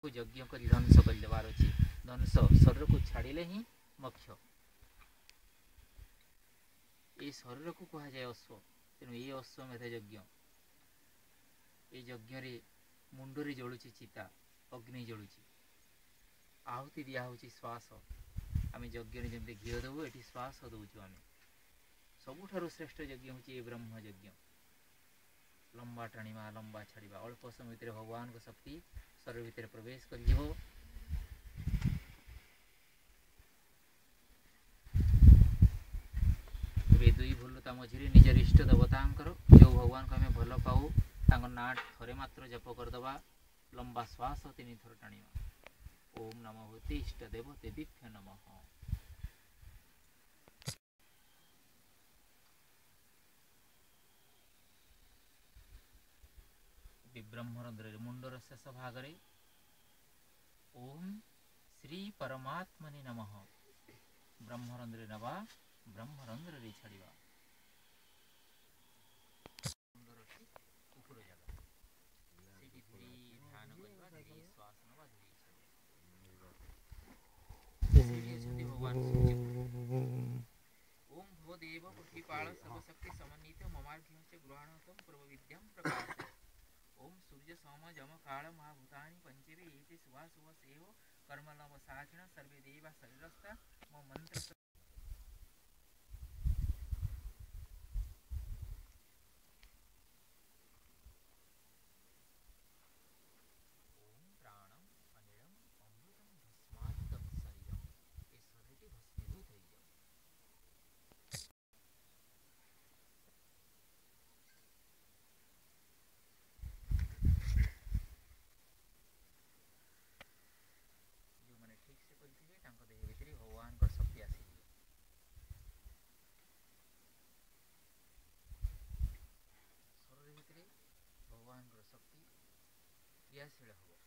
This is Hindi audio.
यज्ञ कर ध्वंस कर अच्छी ध्वंस शरीर को छाड़िले ही मोक्ष ये शरीर को कह जाए अश्व तेणु ये अश्वमेध यज्ञ ये यज्ञ मुंडरी जलुची चिता अग्नि जलुची आहुति दिया हूँ श्वास आम यज्ञ जमी घी देवु ये श्वास दौचु आम सबुठ श्रेष्ठ यज्ञ हूँ ये ब्रह्म यज्ञ लंबा टाणीमा लंबा छाड़ा अल्प समय भितर भगवान को शक्ति शरीर भितर प्रवेश कर दुई भूलता मझे निजर इष्ट देवता जो भगवान को आम भल पाऊ ना थे मात्र जप करदे लंबा श्वास 3 थर टाणीमा ओम नमो होते इष्ट देव देवीभ्य नमः ब्रह्मरंध्र मुंडर शेष भाग ओम श्री परमात्मने नमः ब्रह्मरंध्र नवा ब्रह्मरंध्र छाड़ा भगवान ओम भवदेव पृथ्वीपाल सर्वशक्ति समन्वित ममार्घ्य गृहाणोत्तम पूर्व विद्या प्रकाश ओम सूर्य सोम जम काल महाभूतानि पंचवी एति शुभा शुभ सेव कर्म नव साखिण सर्वे देवा शरीरस्थ मम मंत्र भगवान शक्ति आसी शरीर भितर भगवान शक्ति क्रियाशील हम